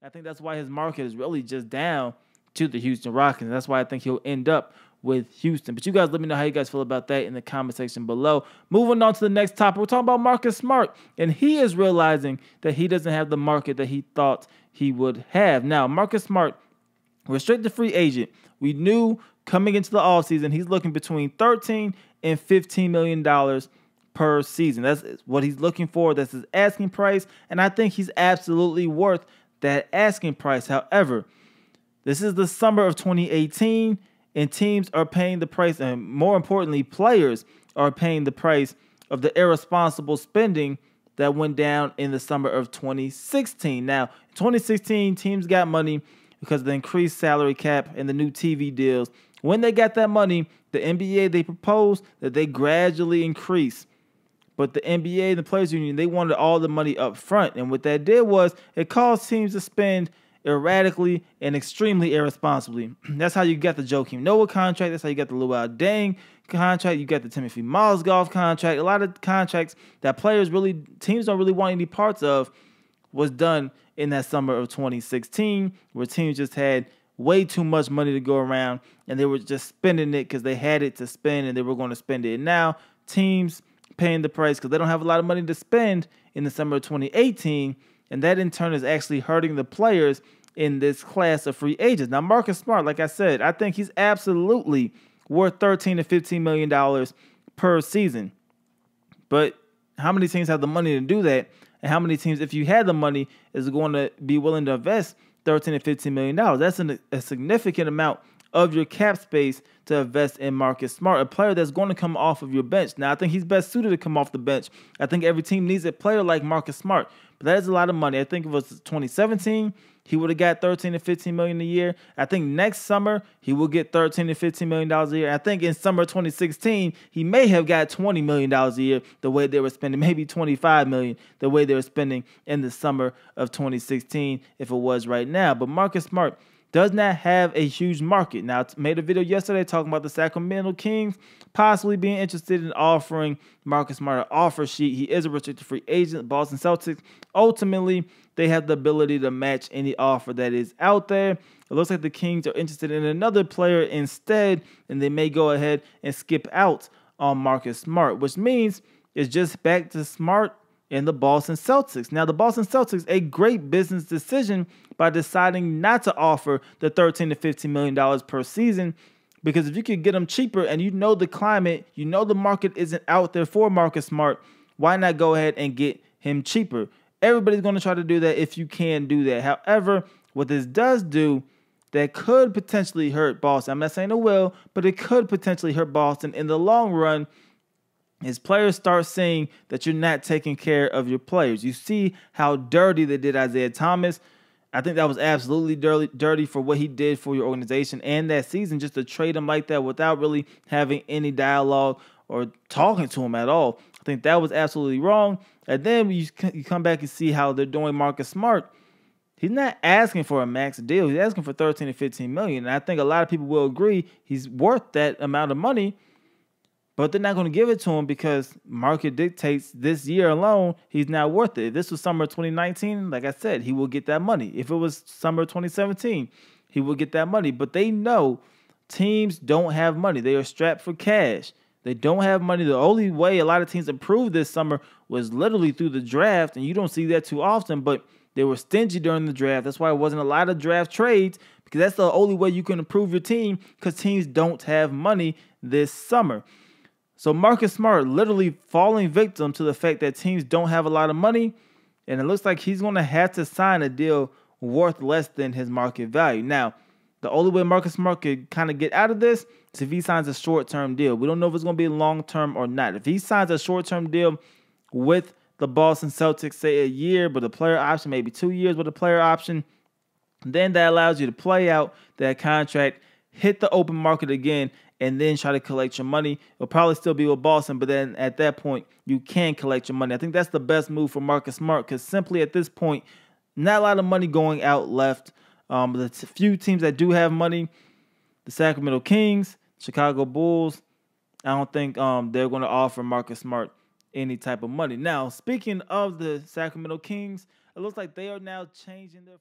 I think that's why his market is really just down to the Houston Rockets. That's why I think he'll end up with Houston. But you guys let me know how you guys feel about that in the comment section below. Moving on to the next topic, we're talking about Marcus Smart, and he is realizing that he doesn't have the market that he thought he would have. Now, Marcus Smart, restricted free agent. We knew coming into the offseason, he's looking between $13 and $15 million per season. That's what he's looking for. That's his asking price, and I think he's absolutely worth that asking price. However, this is the summer of 2018, and teams are paying the price, and more importantly, players are paying the price of the irresponsible spending that went down in the summer of 2016. Now, in 2016, teams got money because of the increased salary cap and the new TV deals. When they got that money, the NBA, they proposed that they gradually increase. But the NBA and the Players Union, they wanted all the money up front. And what that did was it caused teams to spend erratically and extremely irresponsibly. That's how you got the Joakim Noah contract. That's how you got the Luol Deng contract. You got the Timothy Mozgov contract. A lot of contracts that teams don't really want any parts of was done in that summer of 2016, where teams just had way too much money to go around, and they were just spending it because they had it to spend, and they were going to spend it. And now teams paying the price because they don't have a lot of money to spend in the summer of 2018, and that in turn is actually hurting the players in this class of free agents. Now, Marcus Smart, like I said, I think he's absolutely worth $13 to $15 million per season. But how many teams have the money to do that? And how many teams, if you had the money, is going to be willing to invest $13 to $15 million? That's a significant amount of your cap space to invest in Marcus Smart, a player that's going to come off of your bench. Now, I think he's best suited to come off the bench. I think every team needs a player like Marcus Smart, but that is a lot of money. I think if it was 2017, he would have got $13 to $15 million a year. I think next summer, he will get $13 to $15 million a year. I think in summer 2016, he may have got $20 million a year the way they were spending, maybe $25 million the way they were spending in the summer of 2016 if it was right now. But Marcus Smart does not have a huge market. Now, I made a video yesterday talking about the Sacramento Kings possibly being interested in offering Marcus Smart an offer sheet. He is a restricted free agent. Boston Celtics, ultimately, they have the ability to match any offer that is out there. It looks like the Kings are interested in another player instead, and they may go ahead and skip out on Marcus Smart, which means it's just back to Smart and the Boston Celtics. Now, the Boston Celtics, a great business decision by deciding not to offer the $13 to $15 million per season, because if you could get them cheaper and you know the climate, you know the market isn't out there for Marcus Smart, why not go ahead and get him cheaper? Everybody's going to try to do that if you can do that. However, what this does do that could potentially hurt Boston, I'm not saying it will, but it could potentially hurt Boston in the long run, is players start seeing that you're not taking care of your players. You see how dirty they did Isaiah Thomas. I think that was absolutely dirty for what he did for your organization and that season, just to trade him like that without really having any dialogue or talking to him at all. I think that was absolutely wrong. And then you come back and see how they're doing Marcus Smart. He's not asking for a max deal. He's asking for $13 to $15 million. And I think a lot of people will agree he's worth that amount of money. But they're not going to give it to him because market dictates this year alone, he's not worth it. If this was summer 2019, like I said, he will get that money. If it was summer 2017, he will get that money. But they know teams don't have money. They are strapped for cash. They don't have money. The only way a lot of teams improved this summer was literally through the draft, and you don't see that too often, but they were stingy during the draft. That's why it wasn't a lot of draft trades, because that's the only way you can improve your team, because teams don't have money this summer. So Marcus Smart literally falling victim to the fact that teams don't have a lot of money, and it looks like he's going to have to sign a deal worth less than his market value. Now, the only way Marcus Smart could kind of get out of this is if he signs a short-term deal. We don't know if it's going to be long-term or not. If he signs a short-term deal with the Boston Celtics, say a year, but a player option, maybe 2 years with a player option, then that allows you to play out that contract, hit the open market again, and then try to collect your money. It'll probably still be with Boston, but then at that point, you can collect your money. I think that's the best move for Marcus Smart, because simply at this point, not a lot of money going out left. The few teams that do have money, the Sacramento Kings, Chicago Bulls, I don't think they're going to offer Marcus Smart any type of money. Now, speaking of the Sacramento Kings, it looks like they are now changing their